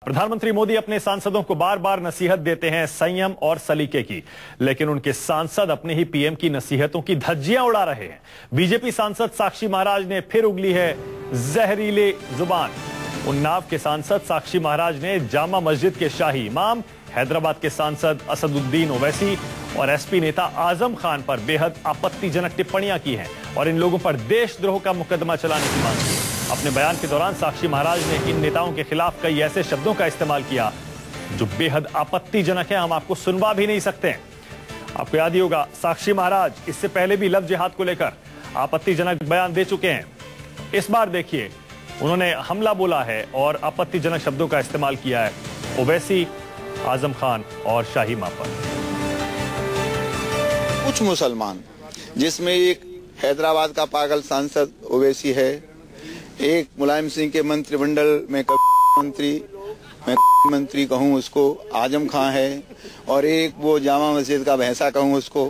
प्रधानमंत्री मोदी अपने सांसदों को बार बार नसीहत देते हैं संयम और सलीके की, लेकिन उनके सांसद अपने ही पीएम की नसीहतों की धज्जियां उड़ा रहे हैं। बीजेपी सांसद साक्षी महाराज ने फिर उगली है जहरीले जुबान। उन्नाव के सांसद साक्षी महाराज ने जामा मस्जिद के शाही इमाम, हैदराबाद के सांसद असदुद्दीन ओवैसी और एसपी नेता आजम खान पर बेहद आपत्तिजनक टिप्पणियां की हैं और इन लोगों पर देशद्रोह का मुकदमा चलाने की मांग की। अपने बयान के दौरान साक्षी महाराज ने इन नेताओं के खिलाफ कई ऐसे शब्दों का इस्तेमाल किया जो बेहद आपत्तिजनक है, हम आपको सुनवा भी नहीं सकते हैं। आपको याद ही होगा, साक्षी महाराज इससे पहले भी लव जिहाद को लेकर आपत्तिजनक बयान दे चुके हैं। इस बार देखिए, उन्होंने हमला बोला है और आपत्तिजनक शब्दों का इस्तेमाल किया है ओवैसी, आजम खान और शाही इमाम पर। कुछ मुसलमान, जिसमें एक हैदराबाद का पागल सांसद ओवैसी है, एक मुलायम सिंह के मंत्रिमंडल में मंत्री कहूँ उसको आजम खान है, और एक वो जामा मस्जिद का भैंसा कहूँ उसको,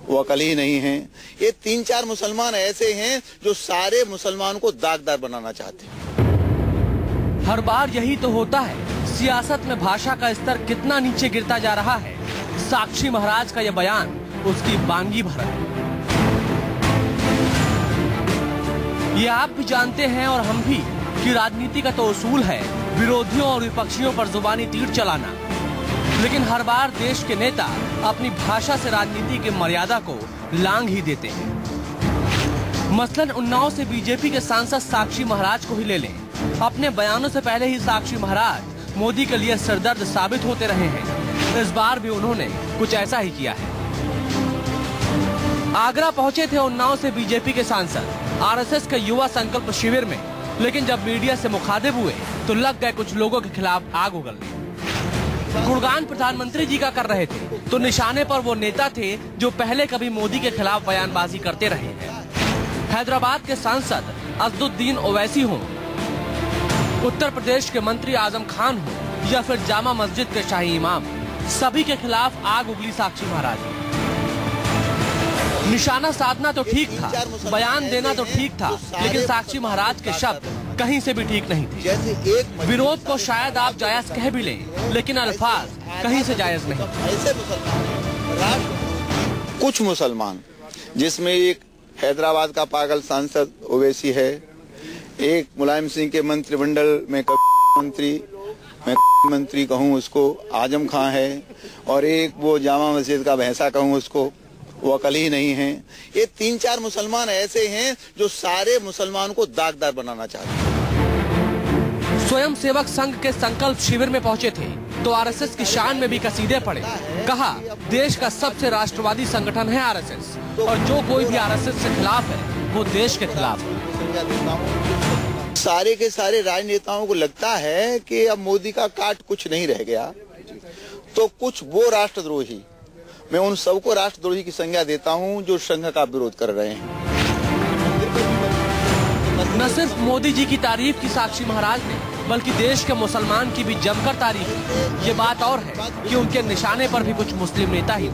वो अकल ही नहीं है। ये 3-4 मुसलमान ऐसे हैं जो सारे मुसलमान को दागदार बनाना चाहते हैं। हर बार यही तो होता है, सियासत में भाषा का स्तर कितना नीचे गिरता जा रहा है। साक्षी महाराज का यह बयान उसकी बांगी भर है। ये आप भी जानते हैं और हम भी कि राजनीति का तो उसूल है विरोधियों और विपक्षियों पर जुबानी तीर चलाना, लेकिन हर बार देश के नेता अपनी भाषा से राजनीति की मर्यादा को लांघ ही देते हैं। मसलन उन्नाव से बीजेपी के सांसद साक्षी महाराज को ही ले लें। अपने बयानों से पहले ही साक्षी महाराज मोदी के लिए सरदर्द साबित होते रहे हैं। इस बार भी उन्होंने कुछ ऐसा ही किया है। आगरा पहुंचे थे उन्नाव से बीजेपी के सांसद आरएसएस के युवा संकल्प शिविर में, लेकिन जब मीडिया से मुखातिब हुए तो लग गए कुछ लोगों के खिलाफ आग उगलने। गुणगान प्रधानमंत्री जी का कर रहे थे तो निशाने पर वो नेता थे जो पहले कभी मोदी के खिलाफ बयानबाजी करते रहे हैं। हैदराबाद के सांसद असदुद्दीन ओवैसी हों, उत्तर प्रदेश के मंत्री आजम खान हों या फिर जामा मस्जिद के शाही इमाम, सभी के खिलाफ आग उगली साक्षी महाराज। निशाना साधना तो ठीक था, बयान देना तो ठीक था, लेकिन साक्षी महाराज के शब्द कहीं से भी ठीक नहीं थे। विरोध को शायद आप जायज कह भी लें, लेकिन अल्फाज कहीं से जायज नहीं। कुछ मुसलमान, जिसमें एक हैदराबाद का पागल सांसद ओवैसी है, एक मुलायम सिंह के मंत्रिमंडल में मंत्री कहूँ उसको आजम खान है, और एक वो जामा मस्जिद का भैंसा कहूँ उसको, वो अकल ही नहीं है। ये 3-4 मुसलमान ऐसे हैं जो सारे मुसलमान को दागदार बनाना चाहते हैं। स्वयं सेवक संघ के संकल्प शिविर में पहुंचे थे तो आरएसएस की शान में भी कसीदे पड़े। कहा, देश का सबसे राष्ट्रवादी संगठन है आरएसएस, और जो कोई भी आरएसएस से खिलाफ है वो देश के खिलाफ है। सारे के सारे राजनेताओं को लगता है कि अब मोदी का काट कुछ नहीं रह गया, तो कुछ वो राष्ट्रद्रोही, मैं उन सबको राष्ट्रद्रोही की संज्ञा देता हूं जो संघ का विरोध कर रहे हैं। न सिर्फ मोदी जी की तारीफ की साक्षी महाराज ने, बल्कि देश के मुसलमान की भी जमकर तारीफ की। ये बात और है कि उनके निशाने पर भी कुछ मुस्लिम नेता ही।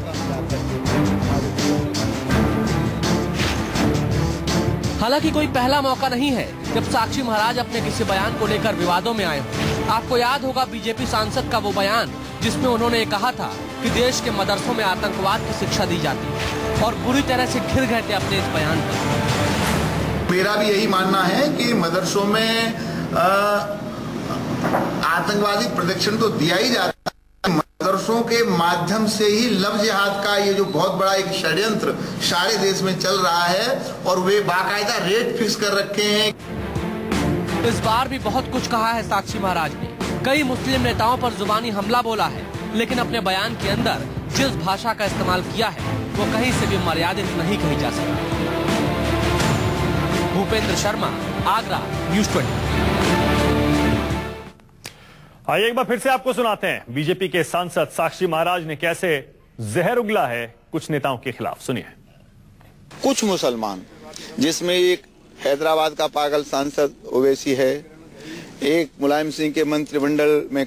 हालांकि कोई पहला मौका नहीं है जब साक्षी महाराज अपने किसी बयान को लेकर विवादों में आए हों। आपको याद होगा बीजेपी सांसद का वो बयान जिसमें उन्होंने कहा था कि देश के मदरसों में आतंकवाद की शिक्षा दी जाती है, और बुरी तरह से घिर गए थे अपने इस बयान पर। मेरा भी यही मानना है कि मदरसों में आतंकवादी प्रोटेक्शन तो दिया ही जाता है। मदरसों के माध्यम से ही लव जिहाद का ये जो बहुत बड़ा एक षड्यंत्र सारे देश में चल रहा है, और वे बाकायदा रेट फिक्स कर रखे हैं। इस बार भी बहुत कुछ कहा है साक्षी महाराज ने। कई मुस्लिम नेताओं पर जुबानी हमला बोला है, लेकिन अपने बयान के अंदर जिस भाषा का इस्तेमाल किया है वो कहीं से भी मर्यादित नहीं कही जा सकती। भूपेंद्र शर्मा, आगरा, न्यूज़ 20। आइए एक बार फिर से आपको सुनाते हैं बीजेपी के सांसद साक्षी महाराज ने कैसे जहर उगला है कुछ नेताओं के खिलाफ। सुनिए। कुछ मुसलमान, जिसमें एक हैदराबाद का पागल सांसद ओवैसी है, एक मुलायम सिंह के मंत्रिमंडल में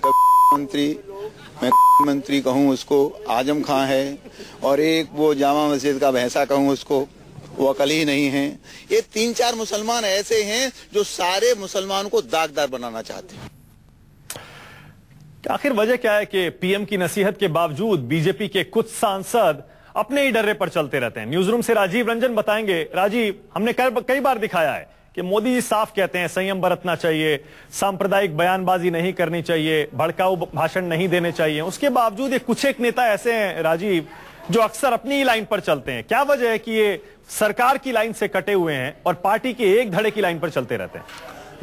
मंत्री कहूँ उसको आजम खान है, और एक वो जामा मस्जिद का भैंसा कहूँ उसको, वो अकल ही नहीं है। ये 3-4 मुसलमान ऐसे हैं जो सारे मुसलमान को दागदार बनाना चाहते हैं। कि आखिर वजह क्या है कि पीएम की नसीहत के बावजूद बीजेपी के कुछ सांसद अपने ही डर्रे पर चलते रहते हैं। न्यूज रूम से राजीव रंजन बताएंगे। राजीव, हमने कई बार दिखाया है कि मोदी जी साफ कहते हैं संयम बरतना चाहिए, सांप्रदायिक बयानबाजी नहीं करनी चाहिए, भड़काऊ भाषण नहीं देने चाहिए। उसके बावजूद ये कुछ एक नेता ऐसे हैं राजीव जो अक्सर अपनी ही लाइन पर चलते हैं। क्या वजह है कि ये सरकार की लाइन से कटे हुए हैं और पार्टी के एक धड़े की लाइन पर चलते रहते हैं?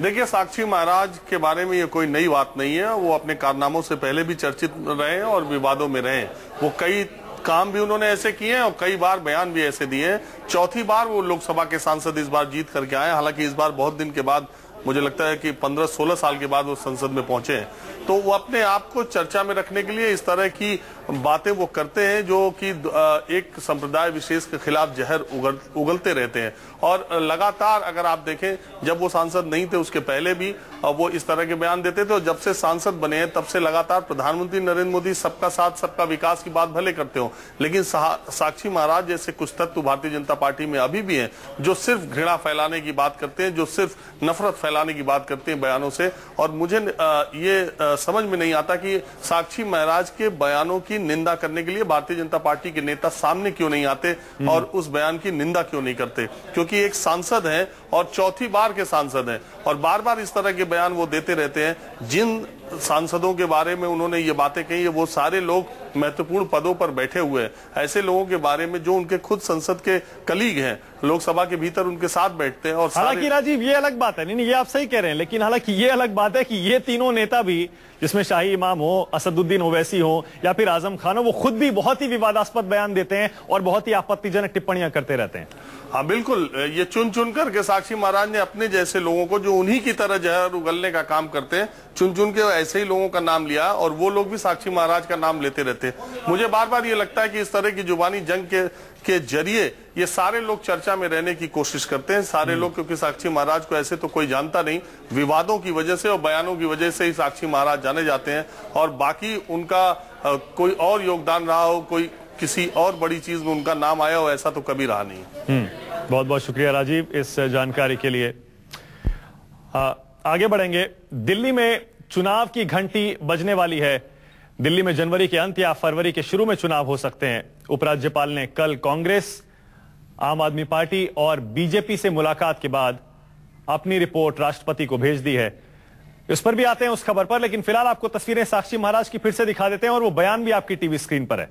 देखिए, साक्षी महाराज के बारे में ये कोई नई बात नहीं है। वो अपने कारनामों से पहले भी चर्चित रहे हैं और विवादों में रहे हैं। वो कई काम भी उन्होंने ऐसे किए हैं और कई बार बयान भी ऐसे दिए हैं। चौथी बार वो लोकसभा के सांसद इस बार जीत करके आए। हालांकि इस बार बहुत दिन के बाद, मुझे लगता है कि 15-16 साल के बाद वो संसद में पहुंचे हैं। तो वो अपने आप को चर्चा में रखने के लिए इस तरह की बातें वो करते हैं जो कि एक संप्रदाय विशेष के खिलाफ जहर उगलते रहते हैं। और लगातार अगर आप देखें, जब वो सांसद नहीं थे उसके पहले भी वो इस तरह के बयान देते थे। और जब से सांसद बने हैं तब से लगातार प्रधानमंत्री नरेंद्र मोदी सबका साथ सबका विकास की बात भले करते हो, लेकिन साक्षी महाराज जैसे कुछ तत्व भारतीय जनता पार्टी में अभी भी हैं जो सिर्फ घृणा फैलाने की बात करते हैं, जो सिर्फ नफरत फैलाने की बात करते हैं बयानों से। और मुझे ये समझ में नहीं आता कि साक्षी महाराज के बयानों की निंदा करने के लिए भारतीय जनता पार्टी के नेता सामने क्यों नहीं आते और उस बयान की निंदा क्यों नहीं करते। क्योंकि एक सांसद हैं और चौथी बार के सांसद हैं और बार बार इस तरह के बयान वो देते रहते हैं। जिन सांसदों के बारे में उन्होंने ये बातें कही है वो सारे लोग महत्वपूर्ण पदों पर बैठे हुए हैं। ऐसे लोगों के बारे में जो उनके खुद संसद के कलीग हैं, लोकसभा के भीतर उनके साथ बैठते हैं। और हालांकि राजीव, ये अलग बात है, नहीं ये आप सही कह रहे हैं, लेकिन हालांकि ये अलग बात है कि ये तीनों नेता भी, जिसमें शाही इमाम हो, असदुद्दीन ओवैसी हो या फिर आजम खान हो, वो खुद भी बहुत ही विवादास्पद बयान देते हैं और बहुत ही आपत्तिजनक टिप्पणियां करते रहते हैं। हाँ बिल्कुल, ये चुन चुन करके साक्षी महाराज ने अपने जैसे लोगों को जो उन्हीं की तरह जहर उगलने का काम करते हैं, चुन चुन के ऐसे ही लोगों का नाम लिया और वो लोग भी साक्षी महाराज का नाम लेते रहते हैं। मुझे बार बार ये लगता है कि इस तरह की जुबानी जंग के जरिए ये सारे लोग चर्चा में रहने की कोशिश करते हैं। सारे लोग, क्योंकि साक्षी महाराज को ऐसे तो कोई जानता नहीं, विवादों की वजह से और बयानों की वजह से ही साक्षी महाराज जाने जाते हैं। और बाकी उनका कोई और योगदान रहा हो, कोई किसी और बड़ी चीज में उनका नाम आया हो, ऐसा तो कभी रहा नहीं। बहुत बहुत शुक्रिया राजीव इस जानकारी के लिए। आगे बढ़ेंगे। दिल्ली में चुनाव की घंटी बजने वाली है। दिल्ली में जनवरी के अंत या फरवरी के शुरू में चुनाव हो सकते हैं। उपराज्यपाल ने कल कांग्रेस, आम आदमी पार्टी और बीजेपी से मुलाकात के बाद अपनी रिपोर्ट राष्ट्रपति को भेज दी है। इस पर भी आते हैं उस खबर पर, लेकिन फिलहाल आपको तस्वीरें साक्षी महाराज की फिर से दिखा देते हैं और वो बयान भी आपकी टीवी स्क्रीन पर है।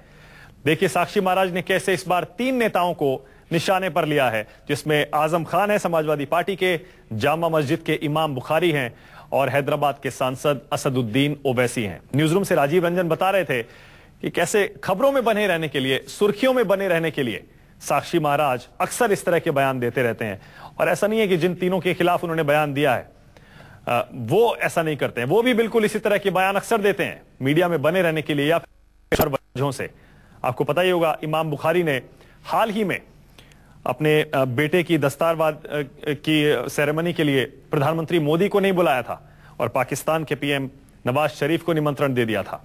देखिए साक्षी महाराज ने कैसे इस बार 3 नेताओं को निशाने पर लिया है, जिसमें आजम खान है समाजवादी पार्टी के, जामा मस्जिद के इमाम बुखारी हैं और हैदराबाद के सांसद असदुद्दीन ओवैसी हैं। न्यूज रूम से राजीव रंजन बता रहे थे कि कैसे खबरों में बने रहने के लिए, सुर्खियों में बने रहने के लिए साक्षी महाराज अक्सर इस तरह के बयान देते रहते हैं। और ऐसा नहीं है कि जिन तीनों के खिलाफ उन्होंने बयान दिया है वो ऐसा नहीं करते हैं, वो भी बिल्कुल इसी तरह के बयान अक्सर देते हैं मीडिया में बने रहने के लिए या फिर वजहों से। आपको पता ही होगा, इमाम बुखारी ने हाल ही में अपने बेटे की दस्तारबाद की सेरेमनी के लिए प्रधानमंत्री मोदी को नहीं बुलाया था और पाकिस्तान के पीएम नवाज शरीफ को निमंत्रण दे दिया था।